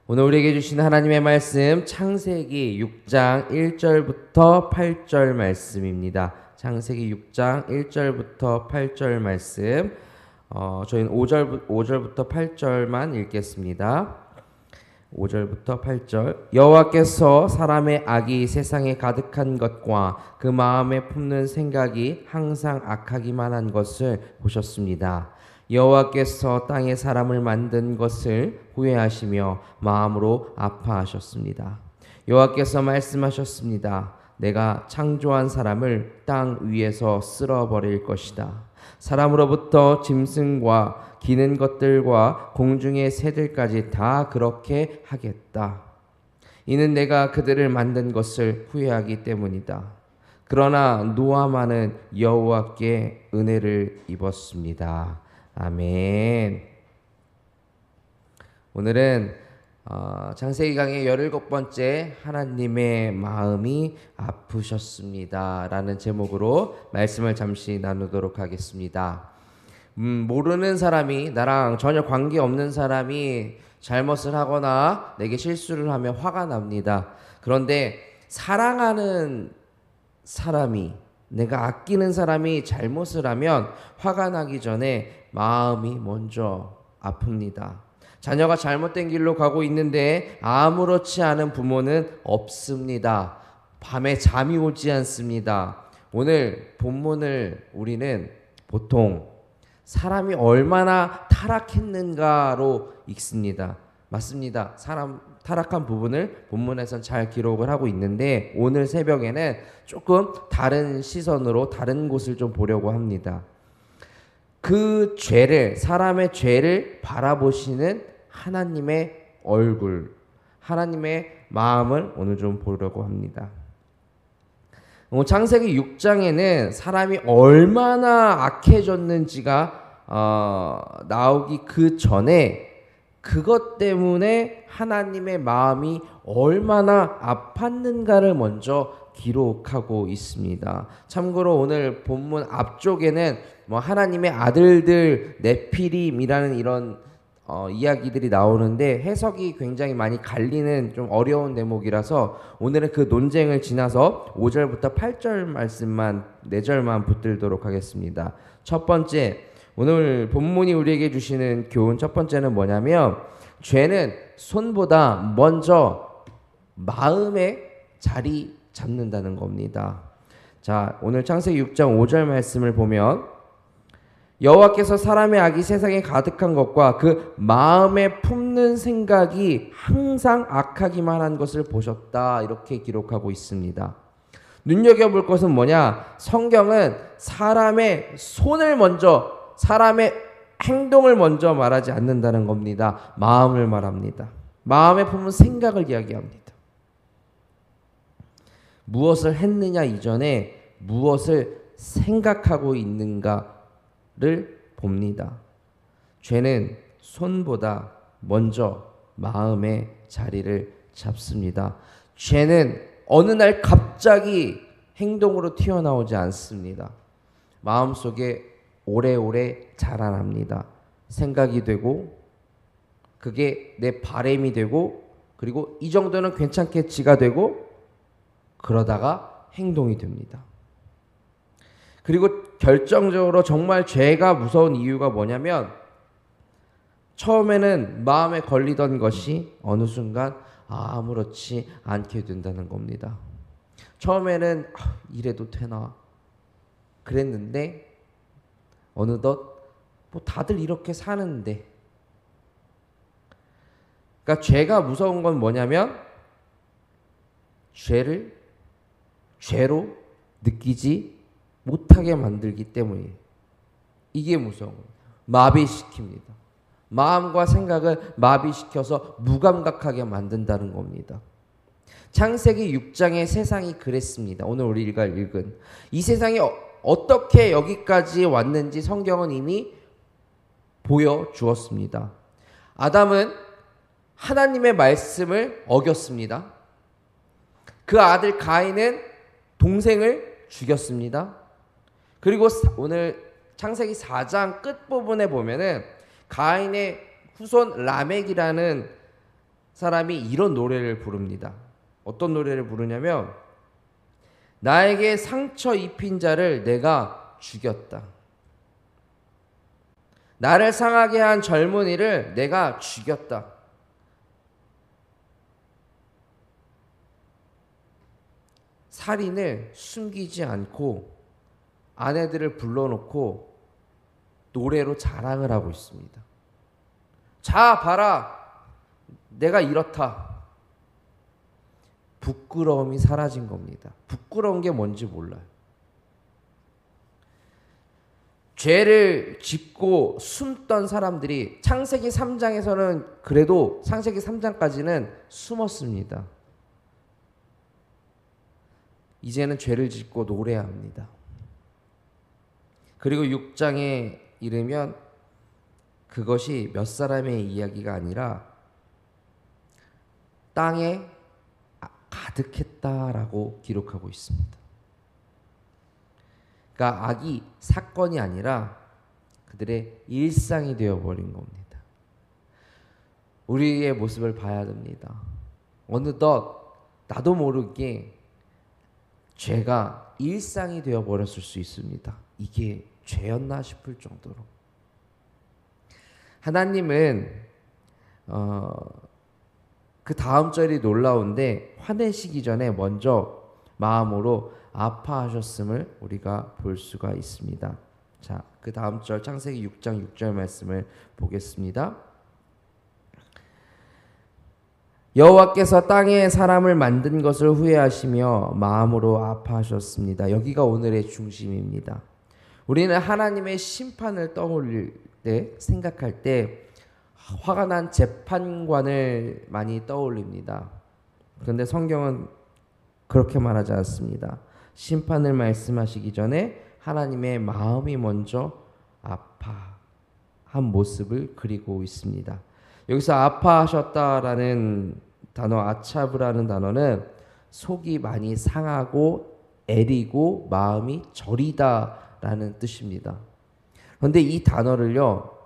오늘 우리에게 주신 하나님의 말씀 창세기 6장 1절부터 8절 말씀입니다. 창세기 6장 1절부터 8절 말씀. 저희는 5절부터 8절만 읽겠습니다. 5절부터 8절. 여호와께서 사람의 악이 세상에 가득한 것과 그 마음에 품는 생각이 항상 악하기만 한 것을 보셨습니다. 여호와께서 땅에 사람을 만든 것을 후회하시며 마음으로 아파하셨습니다. 여호와께서 말씀하셨습니다. 내가 창조한 사람을 땅 위에서 쓸어버릴 것이다. 사람으로부터 짐승과 기는 것들과 공중의 새들까지 다 그렇게 하겠다. 이는 내가 그들을 만든 것을 후회하기 때문이다. 그러나 노아만은 여호와께 은혜를 입었습니다. 아멘. 오늘은 창세기 강의 17번째 하나님의 마음이 아프셨습니다 라는 제목으로 말씀을 잠시 나누도록 하겠습니다. 모르는 사람이, 나랑 전혀 관계없는 사람이 잘못을 하거나 내게 실수를 하면 화가 납니다. 그런데 사랑하는 사람이, 내가 아끼는 사람이 잘못을 하면 화가 나기 전에 마음이 먼저 아픕니다. 자녀가 잘못된 길로 가고 있는데 아무렇지 않은 부모는 없습니다. 밤에 잠이 오지 않습니다. 오늘 본문을 우리는 보통 사람이 얼마나 타락했는가로 읽습니다. 맞습니다. 사람 타락한 부분을 본문에선 잘 기록을 하고 있는데 오늘 새벽에는 조금 다른 시선으로 다른 곳을 좀 보려고 합니다. 그 죄를, 사람의 죄를 바라보시는 하나님의 얼굴, 하나님의 마음을 오늘 좀 보려고 합니다. 창세기 6장에는 사람이 얼마나 악해졌는지가 나오기 그 전에 그것 때문에 하나님의 마음이 얼마나 아팠는가를 먼저 기록하고 있습니다. 참고로 오늘 본문 앞쪽에는 하나님의 아들들 네피림이라는 이런 이야기들이 나오는데 해석이 굉장히 많이 갈리는 좀 어려운 대목이라서 오늘은 그 논쟁을 지나서 5절부터 8절 말씀만 4절만 붙들도록 하겠습니다. 첫 번째, 오늘 본문이 우리에게 주시는 교훈 첫 번째는 뭐냐면 죄는 손보다 먼저 마음에 자리 잡는다는 겁니다. 자, 오늘 창세기 6장 5절 말씀을 보면 여호와께서 사람의 악이 세상에 가득한 것과 그 마음에 품는 생각이 항상 악하기만 한 것을 보셨다, 이렇게 기록하고 있습니다. 눈여겨볼 것은 뭐냐? 성경은 사람의 손을 먼저, 사람의 행동을 먼저 말하지 않는다는 겁니다. 마음을 말합니다. 마음에 품은 생각을 이야기합니다. 무엇을 했느냐 이전에 무엇을 생각하고 있는가를 봅니다. 죄는 손보다 먼저 마음의 자리를 잡습니다. 죄는 어느 날 갑자기 행동으로 튀어나오지 않습니다. 마음속에 오래오래 자라납니다. 생각이 되고 그게 내 바람이 되고 그리고 이 정도는 괜찮겠지가 되고 그러다가 행동이 됩니다. 그리고 결정적으로 정말 죄가 무서운 이유가 뭐냐면 처음에는 마음에 걸리던 것이 어느 순간 아무렇지 않게 된다는 겁니다. 처음에는 이래도 되나 그랬는데 어느덧 다들 이렇게 사는데, 그러니까 죄가 무서운 건 뭐냐면 죄로 느끼지 못하게 만들기 때문이에요. 이게 무서운 거예요. 마비시킵니다. 마음과 생각을 마비시켜서 무감각하게 만든다는 겁니다. 창세기 6장의 세상이 그랬습니다. 오늘 우리가 읽은 이 세상이 어떻게 여기까지 왔는지 성경은 이미 보여주었습니다. 아담은 하나님의 말씀을 어겼습니다. 그 아들 가인은 동생을 죽였습니다. 그리고 오늘 창세기 4장 끝부분에 보면은 가인의 후손 라멕이라는 사람이 이런 노래를 부릅니다. 어떤 노래를 부르냐면 나에게 상처 입힌 자를 내가 죽였다. 나를 상하게 한 젊은이를 내가 죽였다. 살인을 숨기지 않고 아내들을 불러놓고 노래로 자랑을 하고 있습니다. 자, 봐라. 내가 이렇다. 부끄러움이 사라진 겁니다. 부끄러운 게 뭔지 몰라요. 죄를 짓고 숨던 사람들이 창세기 3장에서는 그래도 창세기 3장까지는 숨었습니다. 이제는 죄를 짓고 노래합니다. 그리고 6장에 이르면 그것이 몇 사람의 이야기가 아니라 땅에 가득했다라고 기록하고 있습니다. 그러니까 악이 사건이 아니라 그들의 일상이 되어버린 겁니다. 우리의 모습을 봐야 됩니다. 어느덧 나도 모르게 죄가 일상이 되어버렸을 수 있습니다. 이게 죄였나 싶을 정도로. 하나님은 그 다음 절이 놀라운데 화내시기 전에 먼저 마음으로 아파하셨음을 우리가 볼 수가 있습니다. 자, 그 다음 절 창세기 6장 6절 말씀을 보겠습니다. 여호와께서 땅에 사람을 만든 것을 후회하시며 마음으로 아파하셨습니다. 여기가 오늘의 중심입니다. 우리는 하나님의 심판을 떠올릴 때, 생각할 때 화가 난 재판관을 많이 떠올립니다. 그런데 성경은 그렇게 말하지 않습니다. 심판을 말씀하시기 전에 하나님의 마음이 먼저 아파한 모습을 그리고 있습니다. 여기서 아파하셨다라는 단어, 아차브라는 단어는 속이 많이 상하고 애리고 마음이 저리다라는 뜻입니다. 그런데 이 단어를요,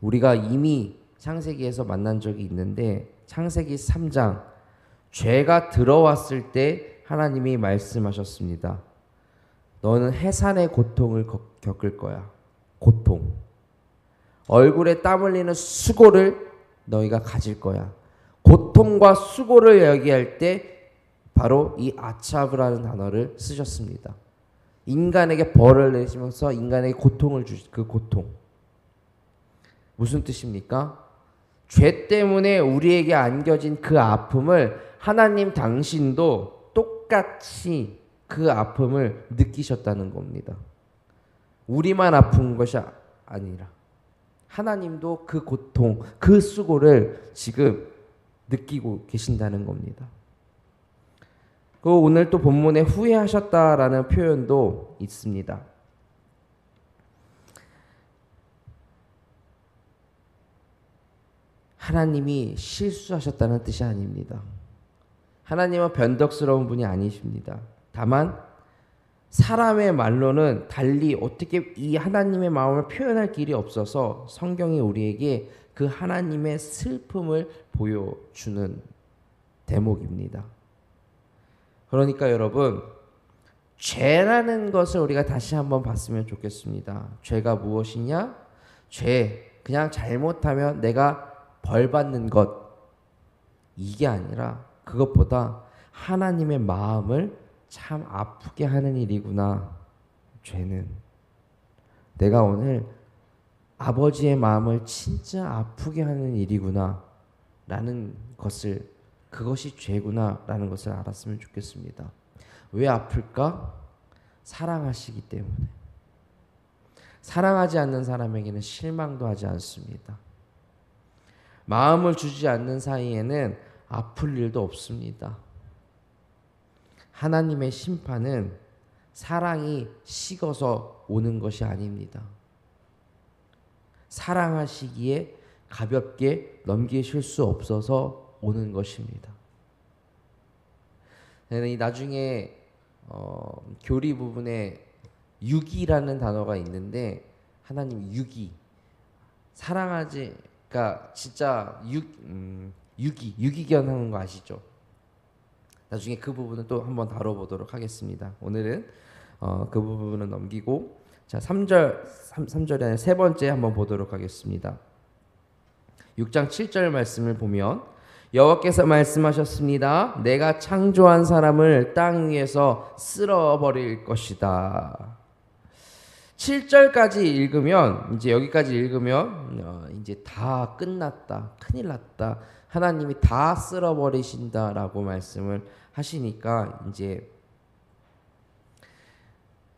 우리가 이미 창세기에서 만난 적이 있는데 창세기 3장 죄가 들어왔을 때 하나님이 말씀하셨습니다. 너는 해산의 고통을 겪을 거야. 고통. 얼굴에 땀 흘리는 수고를 너희가 가질 거야. 고통과 수고를 얘기할 때 바로 이 아차브라는 단어를 쓰셨습니다. 인간에게 벌을 내시면서 인간에게 고통을 주시, 그 고통. 무슨 뜻입니까? 죄 때문에 우리에게 안겨진 그 아픔을 하나님 당신도 똑같이 그 아픔을 느끼셨다는 겁니다. 우리만 아픈 것이 아니라 하나님도 그 고통, 그 수고를 지금 느끼고 계신다는 겁니다. 그 오늘 또 본문에 후회하셨다라는 표현도 있습니다. 하나님이 실수하셨다는 뜻이 아닙니다. 하나님은 변덕스러운 분이 아니십니다. 다만 사람의 말로는 달리 어떻게 이 하나님의 마음을 표현할 길이 없어서 성경이 우리에게 그 하나님의 슬픔을 보여주는 대목입니다. 그러니까 여러분, 죄라는 것을 우리가 다시 한번 봤으면 좋겠습니다. 죄가 무엇이냐? 죄, 그냥 잘못하면 내가 벌 받는 것, 이게 아니라 그것보다 하나님의 마음을 참 아프게 하는 일이구나. 죄는 내가 오늘 아버지의 마음을 진짜 아프게 하는 일이구나 라는 것을, 그것이 죄구나 라는 것을 알았으면 좋겠습니다. 왜 아플까? 사랑하시기 때문에. 사랑하지 않는 사람에게는 실망도 하지 않습니다. 마음을 주지 않는 사이에는 아플 일도 없습니다. 하나님의 심판은 사랑이 식어서 오는 것이 아닙니다. 사랑하시기에 가볍게 넘기실 수 없어서 오는 것입니다. 나중에 교리 부분에 유기라는 단어가 있는데 하나님 유기, 사랑하지, 그러니까 진짜 유기견 하는 거 아시죠? 나중에 그 부분은 또 한번 다뤄보도록 하겠습니다. 오늘은 그 부분은 넘기고 자 3절에 아니라 세 번째 한번 보도록 하겠습니다. 6장 7절 말씀을 보면 여호와께서 말씀하셨습니다. 내가 창조한 사람을 땅 위에서 쓸어버릴 것이다. 7절까지 읽으면 이제 여기까지 읽으면 이제 다 끝났다. 큰일 났다. 하나님이 다 쓸어버리신다라고 말씀을 하시니까 이제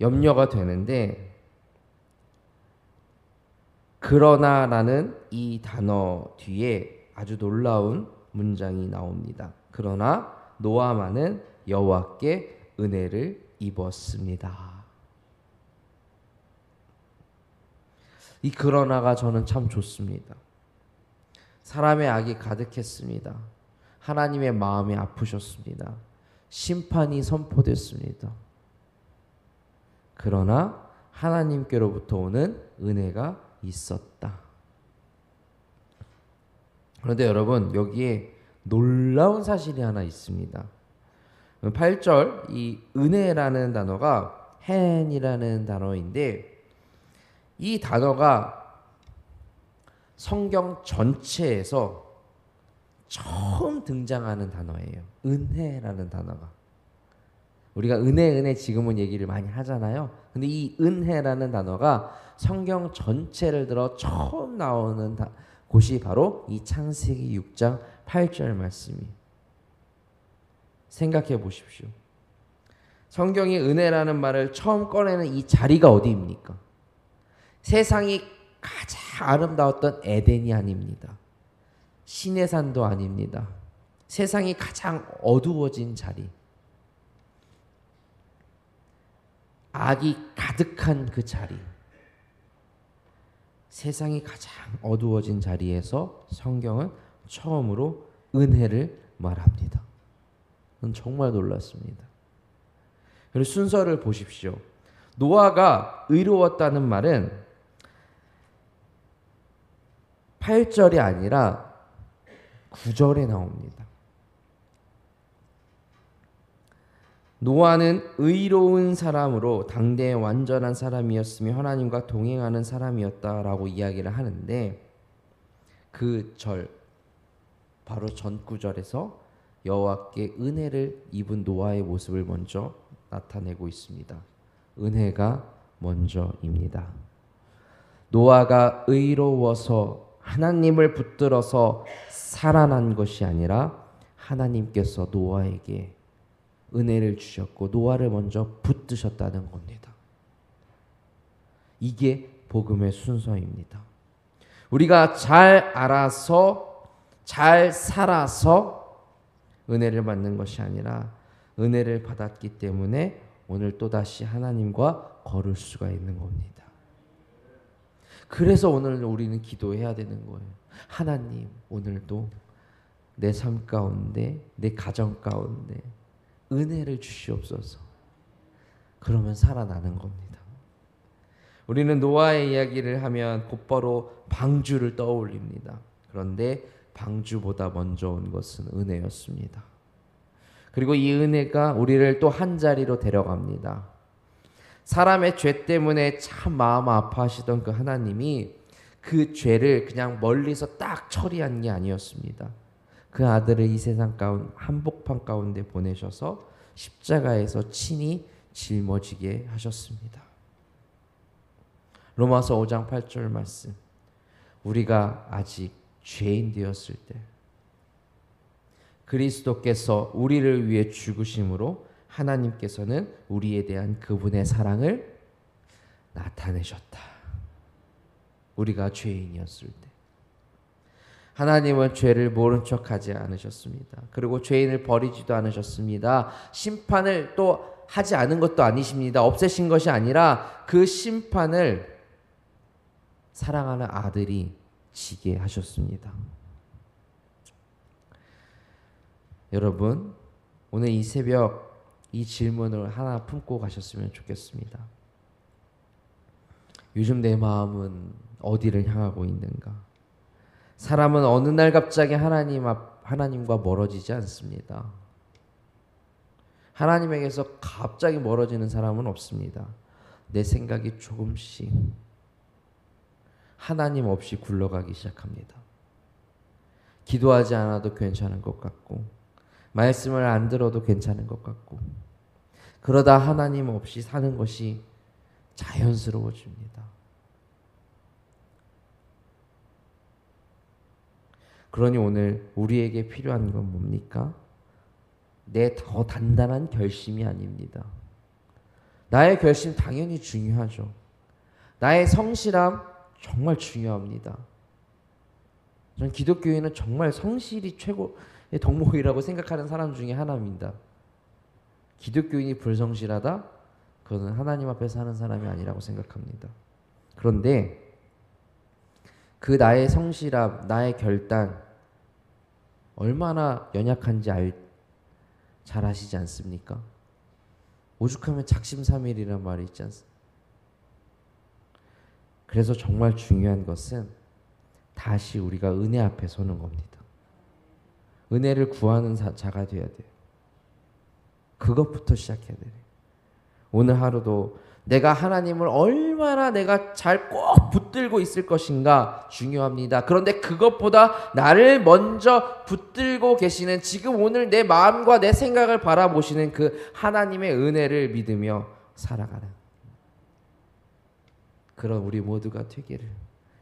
염려가 되는데 그러나라는 이 단어 뒤에 아주 놀라운 문장이 나옵니다. 그러나 노아만은 여호와께 은혜를 입었습니다. 이 그러나가 저는 참 좋습니다. 사람의 악이 가득했습니다. 하나님의 마음이 아프셨습니다. 심판이 선포됐습니다. 그러나 하나님께로부터 오는 은혜가 있었다. 그런데 여러분 여기에 놀라운 사실이 하나 있습니다. 8절 이 은혜라는 단어가 헨이라는 단어인데 이 단어가 성경 전체에서 처음 등장하는 단어예요. 은혜라는 단어가. 우리가 은혜 지금은 얘기를 많이 하잖아요. 근데 이 은혜라는 단어가 성경 전체를 들어 처음 나오는 곳이 바로 이 창세기 6장 8절 말씀이에요. 생각해 보십시오. 성경이 은혜라는 말을 처음 꺼내는 이 자리가 어디입니까? 세상이 가장 아름다웠던 에덴이 아닙니다. 시내산도 아닙니다. 세상이 가장 어두워진 자리. 악이 가득한 그 자리. 세상이 가장 어두워진 자리에서 성경은 처음으로 은혜를 말합니다. 정말 놀랐습니다. 그리고 순서를 보십시오. 노아가 의로웠다는 말은 8절이 아니라 9절에 나옵니다. 노아는 의로운 사람으로 당대의 완전한 사람이었으며 하나님과 동행하는 사람이었다라고 이야기를 하는데 그 절 바로 전 구절에서 여호와께 은혜를 입은 노아의 모습을 먼저 나타내고 있습니다. 은혜가 먼저입니다. 노아가 의로워서 하나님을 붙들어서 살아난 것이 아니라 하나님께서 노아에게 은혜를 주셨고 노아를 먼저 붙드셨다는 겁니다. 이게 복음의 순서입니다. 우리가 잘 알아서 잘 살아서 은혜를 받는 것이 아니라 은혜를 받았기 때문에 오늘 또다시 하나님과 걸을 수가 있는 겁니다. 그래서 오늘 우리는 기도해야 되는 거예요. 하나님, 오늘도 내 삶 가운데, 내 가정 가운데 은혜를 주시옵소서. 그러면 살아나는 겁니다. 우리는 노아의 이야기를 하면 곧바로 방주를 떠올립니다. 그런데 방주보다 먼저 온 것은 은혜였습니다. 그리고 이 은혜가 우리를 또 한 자리로 데려갑니다. 사람의 죄 때문에 참 마음 아파하시던 그 하나님이 그 죄를 그냥 멀리서 딱 처리한 게 아니었습니다. 그 아들을 이 세상 가운데 한복판 가운데 보내셔서 십자가에서 친히 짊어지게 하셨습니다. 로마서 5장 8절 말씀. 우리가 아직 죄인 되었을 때 그리스도께서 우리를 위해 죽으심으로 하나님께서는 우리에 대한 그분의 사랑을 나타내셨다. 우리가 죄인이었을 때 하나님은 죄를 모른 척하지 않으셨습니다. 그리고 죄인을 버리지도 않으셨습니다. 심판을 또 하지 않은 것도 아니십니다. 없애신 것이 아니라 그 심판을 사랑하는 아들이 지게 하셨습니다. 여러분, 오늘 이 새벽 이 질문을 하나 품고 가셨으면 좋겠습니다. 요즘 내 마음은 어디를 향하고 있는가? 사람은 어느 날 갑자기 하나님 하나님과 멀어지지 않습니다. 하나님에게서 갑자기 멀어지는 사람은 없습니다. 내 생각이 조금씩 하나님 없이 굴러가기 시작합니다. 기도하지 않아도 괜찮은 것 같고 말씀을 안 들어도 괜찮은 것 같고 그러다 하나님 없이 사는 것이 자연스러워집니다. 그러니 오늘 우리에게 필요한 건 뭡니까? 내 더 단단한 결심이 아닙니다. 나의 결심 당연히 중요하죠. 나의 성실함 정말 중요합니다. 저는 기독교인은 정말 성실이 최고의 덕목이라고 생각하는 사람 중에 하나입니다. 기독교인이 불성실하다? 그거는 하나님 앞에 사는 사람이 아니라고 생각합니다. 그런데 그 나의 성실함, 나의 결단 얼마나 연약한지 잘 아시지 않습니까? 오죽하면 작심삼일이란 말이 있지 않습니까? 그래서 정말 중요한 것은 다시 우리가 은혜 앞에 서는 겁니다. 은혜를 구하는 자가 되어야 돼요. 그것부터 시작해야 돼요. 오늘 하루도 내가 하나님을 얼마나 내가 잘 꼭 붙들고 있을 것인가 중요합니다. 그런데 그것보다 나를 먼저 붙들고 계시는 지금 오늘 내 마음과 내 생각을 바라보시는 그 하나님의 은혜를 믿으며 살아가는 그런 우리 모두가 되기를,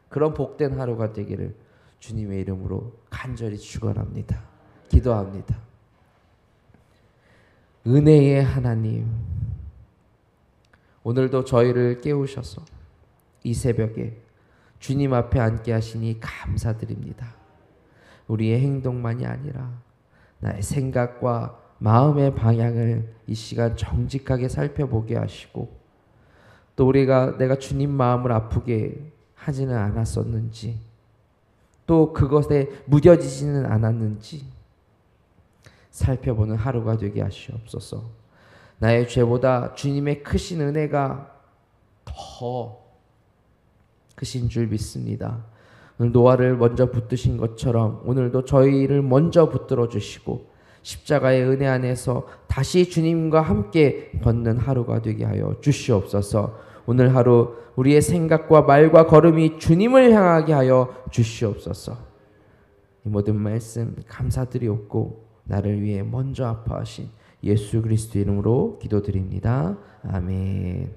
그런 복된 하루가 되기를 주님의 이름으로 간절히 축원합니다. 기도합니다. 은혜의 하나님, 오늘도 저희를 깨우셔서 이 새벽에 주님 앞에 앉게 하시니 감사드립니다. 우리의 행동만이 아니라 나의 생각과 마음의 방향을 이 시간 정직하게 살펴보게 하시고 또 내가 주님 마음을 아프게 하지는 않았었는지 또 그것에 무뎌지지는 않았는지 살펴보는 하루가 되게 하시옵소서. 나의 죄보다 주님의 크신 은혜가 더 크신 줄 믿습니다. 오늘 노아를 먼저 붙드신 것처럼 오늘도 저희를 먼저 붙들어 주시고 십자가의 은혜 안에서 다시 주님과 함께 걷는 하루가 되게 하여 주시옵소서. 오늘 하루 우리의 생각과 말과 걸음이 주님을 향하게 하여 주시옵소서. 이 모든 말씀 감사드리옵고 나를 위해 먼저 아파하신 예수 그리스도 이름으로 기도드립니다. 아멘.